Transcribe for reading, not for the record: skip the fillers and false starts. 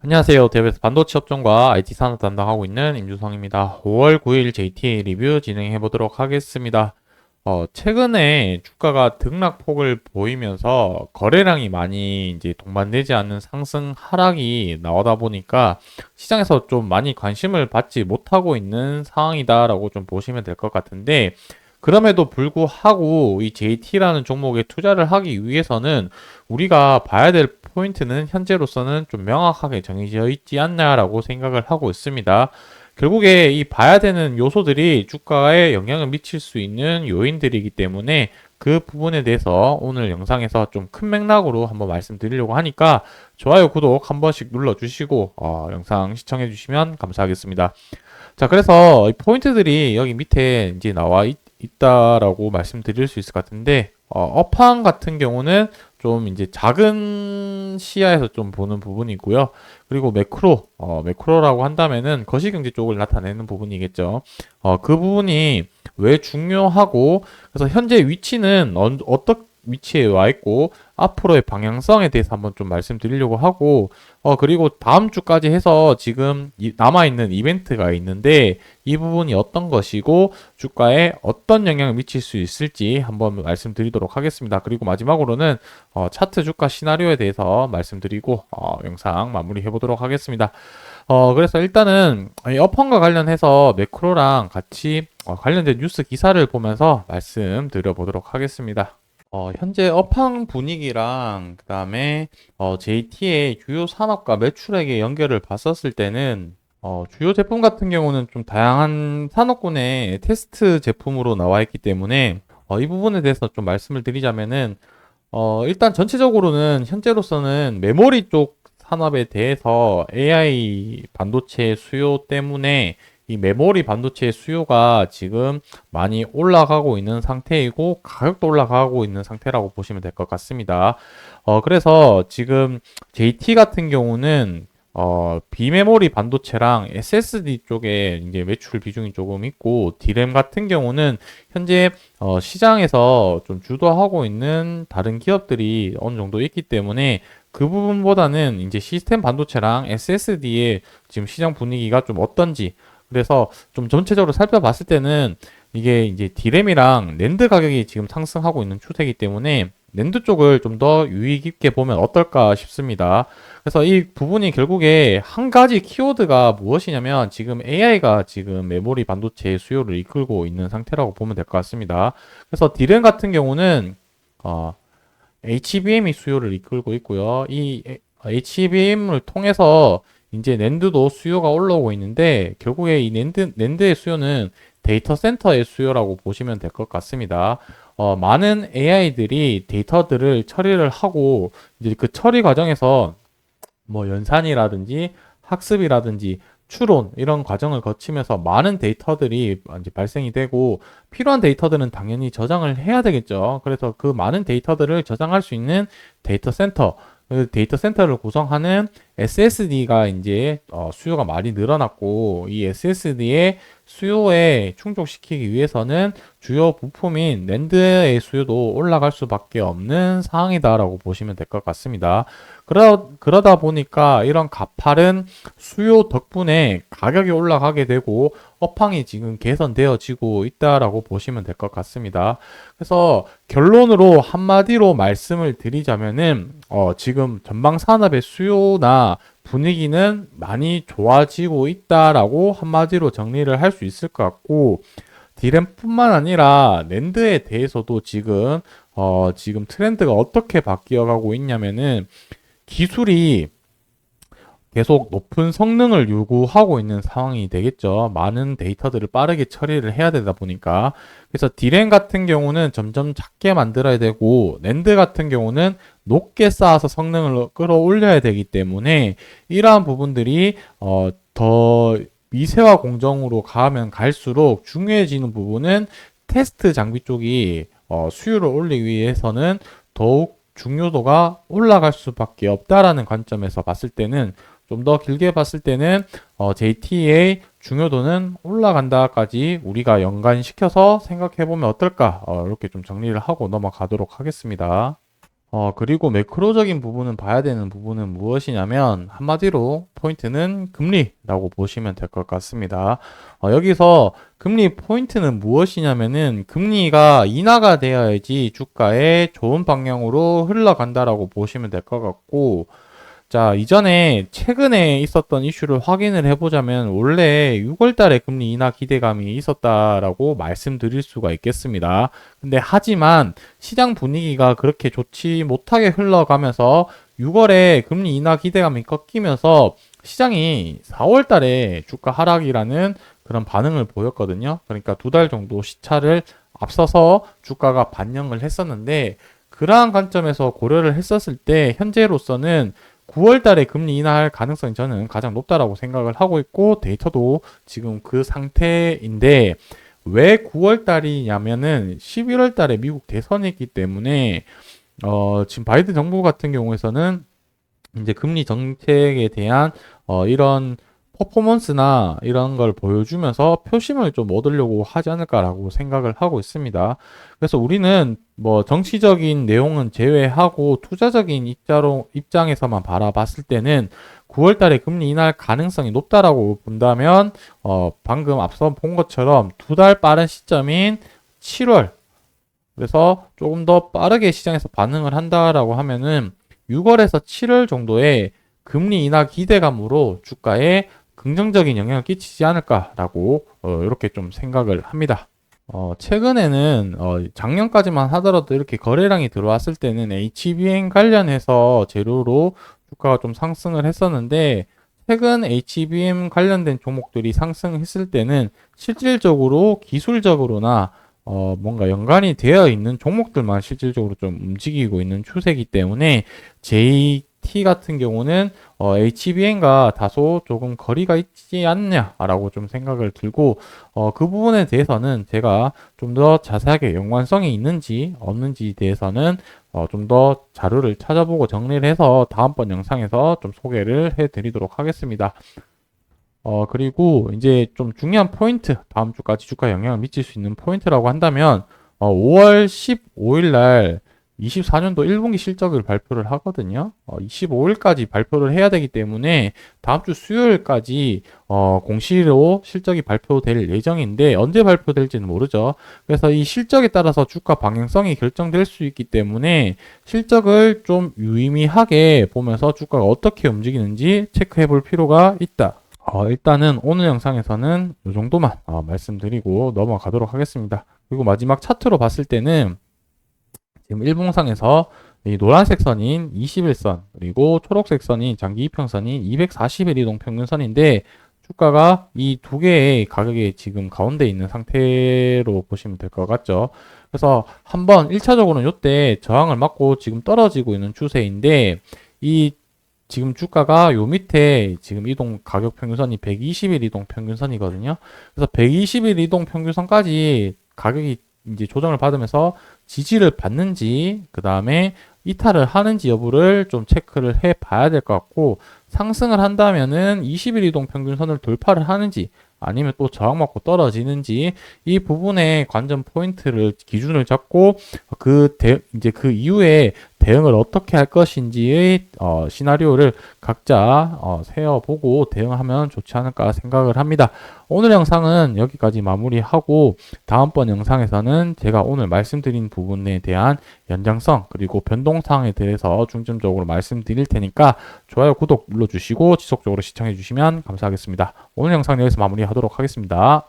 안녕하세요. 대부에서 반도체 업종과 IT 산업 담당하고 있는 임주성입니다. 5월 9일 JTA 리뷰 진행해 보도록 하겠습니다. 최근에 주가가 등락폭을 보이면서 거래량이 많이 이제 동반되지 않는 상승 하락이 나오다 보니까 시장에서 좀 많이 관심을 받지 못하고 있는 상황이다라고 좀 보시면 될 것 같은데, 그럼에도 불구하고 이 JT라는 종목에 투자를 하기 위해서는 우리가 봐야 될 포인트는 현재로서는 좀 명확하게 정해져 있지 않나라고 생각을 하고 있습니다. 결국에 이 봐야 되는 요소들이 주가에 영향을 미칠 수 있는 요인들이기 때문에 그 부분에 대해서 오늘 영상에서 좀 큰 맥락으로 한번 말씀드리려고 하니까 좋아요, 구독 한 번씩 눌러주시고 영상 시청해주시면 감사하겠습니다. 자, 그래서 이 포인트들이 여기 밑에 이제 나와 있다라고 말씀드릴 수 있을 것 같은데, 업황 같은 경우는 좀 이제 작은 시야에서 좀 보는 부분이고요. 그리고 매크로라고 한다면은 거시경제 쪽을 나타내는 부분이겠죠. 그 부분이 왜 중요하고, 그래서 현재 위치는 어떤 위치에 와 있고, 앞으로의 방향성에 대해서 한번 좀 말씀드리려고 하고, 그리고 다음 주까지 해서 지금 남아있는 이벤트가 있는데, 이 부분이 어떤 것이고, 주가에 어떤 영향을 미칠 수 있을지 한번 말씀드리도록 하겠습니다. 그리고 마지막으로는 차트 주가 시나리오에 대해서 말씀드리고 영상 마무리해 보도록 하겠습니다. 그래서 일단은 이 업황과 관련해서 매크로랑 같이 관련된 뉴스 기사를 보면서 말씀드려 보도록 하겠습니다. 현재 업황 분위기랑 그다음에 JT의 주요 산업과 매출액의 연결을 봤었을 때는 주요 제품 같은 경우는 좀 다양한 산업군의 테스트 제품으로 나와 있기 때문에 이 부분에 대해서 좀 말씀을 드리자면은 일단 전체적으로는 현재로서는 메모리 쪽 산업에 대해서 AI 반도체 수요 때문에 이 메모리 반도체 수요가 지금 많이 올라가고 있는 상태이고 가격도 올라가고 있는 상태라고 보시면 될 것 같습니다. 그래서 지금 JT 같은 경우는 비메모리 반도체랑 SSD 쪽에 이제 매출 비중이 조금 있고, D램 같은 경우는 현재 시장에서 좀 주도하고 있는 다른 기업들이 어느 정도 있기 때문에 그 부분보다는 이제 시스템 반도체랑 SSD의 지금 시장 분위기가 좀 어떤지, 그래서 좀 전체적으로 살펴봤을 때는 이게 이제 D램이랑 낸드 가격이 지금 상승하고 있는 추세이기 때문에 낸드 쪽을 좀 더 유의 깊게 보면 어떨까 싶습니다. 그래서 이 부분이 결국에 한 가지 키워드가 무엇이냐면 지금 AI가 지금 메모리 반도체의 수요를 이끌고 있는 상태라고 보면 될 것 같습니다. 그래서 D램 같은 경우는 HBM이 수요를 이끌고 있고요. 이 HBM을 통해서 이제 낸드도 수요가 올라오고 있는데, 결국에 이 낸드의 수요는 데이터 센터의 수요라고 보시면 될 것 같습니다. 많은 AI들이 데이터들을 처리를 하고, 이제 그 처리 과정에서 뭐 연산이라든지 학습이라든지 추론 이런 과정을 거치면서 많은 데이터들이 이제 발생이 되고, 필요한 데이터들은 당연히 저장을 해야 되겠죠. 그래서 그 많은 데이터들을 저장할 수 있는 데이터 센터, 그 데이터 센터를 구성하는 SSD가 이제 수요가 많이 늘어났고, 이 SSD의 수요에 충족시키기 위해서는 주요 부품인 낸드의 수요도 올라갈 수밖에 없는 상황이다라고 보시면 될 것 같습니다. 그러다 보니까 이런 가파른 수요 덕분에 가격이 올라가게 되고 업황이 지금 개선되어지고 있다라고 보시면 될 것 같습니다. 그래서 결론으로 한마디로 말씀을 드리자면은 지금 전방 산업의 수요나 분위기는 많이 좋아지고 있다라고 한마디로 정리를 할 수 있을 것 같고, D램뿐만 아니라 낸드에 대해서도 지금 트렌드가 어떻게 바뀌어가고 있냐면은 기술이 계속 높은 성능을 요구하고 있는 상황이 되겠죠. 많은 데이터들을 빠르게 처리를 해야 되다 보니까. 그래서 D램 같은 경우는 점점 작게 만들어야 되고, 낸드 같은 경우는 높게 쌓아서 성능을 끌어올려야 되기 때문에 이러한 부분들이 더 미세화 공정으로 가면 갈수록 중요해지는 부분은 테스트 장비 쪽이 수요를 올리기 위해서는 더욱 중요도가 올라갈 수밖에 없다라는 관점에서 봤을 때는, 좀 더 길게 봤을 때는 JT의 중요도는 올라간다까지 우리가 연관시켜서 생각해 보면 어떨까, 이렇게 좀 정리를 하고 넘어가도록 하겠습니다. 그리고 매크로적인 부분은 봐야 되는 부분은 무엇이냐면, 한마디로 포인트는 금리라고 보시면 될 것 같습니다. 여기서 금리 포인트는 무엇이냐면은, 금리가 인하가 되어야지 주가에 좋은 방향으로 흘러간다라고 보시면 될 것 같고, 자, 이전에 최근에 있었던 이슈를 확인을 해보자면 원래 6월 달에 금리 인하 기대감이 있었다라고 말씀드릴 수가 있겠습니다. 근데 하지만 시장 분위기가 그렇게 좋지 못하게 흘러가면서 6월에 금리 인하 기대감이 꺾이면서 시장이 4월 달에 주가 하락이라는 그런 반응을 보였거든요. 그러니까 2달 정도 시차를 앞서서 주가가 반영을 했었는데, 그러한 관점에서 고려를 했었을 때 현재로서는 9월 달에 금리 인하할 가능성이 저는 가장 높다라고 생각을 하고 있고, 데이터도 지금 그 상태인데, 왜 9월 달이냐면은 11월 달에 미국 대선이 있기 때문에 지금 바이든 정부 같은 경우에서는 이제 금리 정책에 대한 이런 퍼포먼스나 이런 걸 보여주면서 표심을 좀 얻으려고 하지 않을까라고 생각을 하고 있습니다. 그래서 우리는 뭐 정치적인 내용은 제외하고 투자적인 입장에서만 바라봤을 때는 9월 달에 금리 인하할 가능성이 높다라고 본다면, 방금 앞서 본 것처럼 2달 빠른 시점인 7월, 그래서 조금 더 빠르게 시장에서 반응을 한다라고 하면은 6월에서 7월 정도의 금리 인하 기대감으로 주가에 긍정적인 영향을 끼치지 않을까라고 이렇게 좀 생각을 합니다. 최근에는 작년까지만 하더라도 이렇게 거래량이 들어왔을 때는 HBM 관련해서 재료로 주가가 좀 상승을 했었는데, 최근 HBM 관련된 종목들이 상승했을 때는 실질적으로 기술적으로나 뭔가 연관이 되어 있는 종목들만 실질적으로 좀 움직이고 있는 추세이기 때문에 JT 같은 경우는 HBM과 다소 조금 거리가 있지 않냐라고 좀 생각을 들고, 그 부분에 대해서는 제가 좀 더 자세하게 연관성이 있는지 없는지에 대해서는 좀 더 자료를 찾아보고 정리를 해서 다음번 영상에서 좀 소개를 해드리도록 하겠습니다. 그리고 이제 좀 중요한 포인트, 다음 주까지 주가에 영향을 미칠 수 있는 포인트라고 한다면, 5월 15일 날 24년도 1분기 실적을 발표를 하거든요. 25일까지 발표를 해야 되기 때문에 다음 주 수요일까지 공시로 실적이 발표될 예정인데, 언제 발표될지는 모르죠. 그래서 이 실적에 따라서 주가 방향성이 결정될 수 있기 때문에 실적을 좀 유의미하게 보면서 주가가 어떻게 움직이는지 체크해 볼 필요가 있다. 일단은 오늘 영상에서는 이 정도만 말씀드리고 넘어가도록 하겠습니다. 그리고 마지막 차트로 봤을 때는 지금 일봉상에서 이 노란색 선인 21선, 그리고 초록색 선인 장기 이평선이 240일 이동 평균선인데, 주가가 이 두 개의 가격이 지금 가운데 있는 상태로 보시면 될 것 같죠. 그래서 한번 1차적으로는 이때 저항을 맞고 지금 떨어지고 있는 추세인데, 이 지금 주가가 요 밑에 지금 이동 가격 평균선이 120일 이동 평균선이거든요. 그래서 120일 이동 평균선까지 가격이 이제 조정을 받으면서 지지를 받는지, 그 다음에 이탈을 하는지 여부를 좀 체크를 해 봐야 될 것 같고, 상승을 한다면은 20일 이동 평균선을 돌파를 하는지 아니면 또 저항받고 떨어지는지, 이 부분에 관전 포인트를 기준을 잡고 이제 그 이후에 대응을 어떻게 할 것인지의 시나리오를 각자 세어보고 대응하면 좋지 않을까 생각을 합니다. 오늘 영상은 여기까지 마무리하고, 다음번 영상에서는 제가 오늘 말씀드린 부분에 대한 연장성 그리고 변동사항에 대해서 중점적으로 말씀드릴 테니까 좋아요, 구독 눌러주시고 지속적으로 시청해 주시면 감사하겠습니다. 오늘 영상 여기서 마무리하도록 하겠습니다.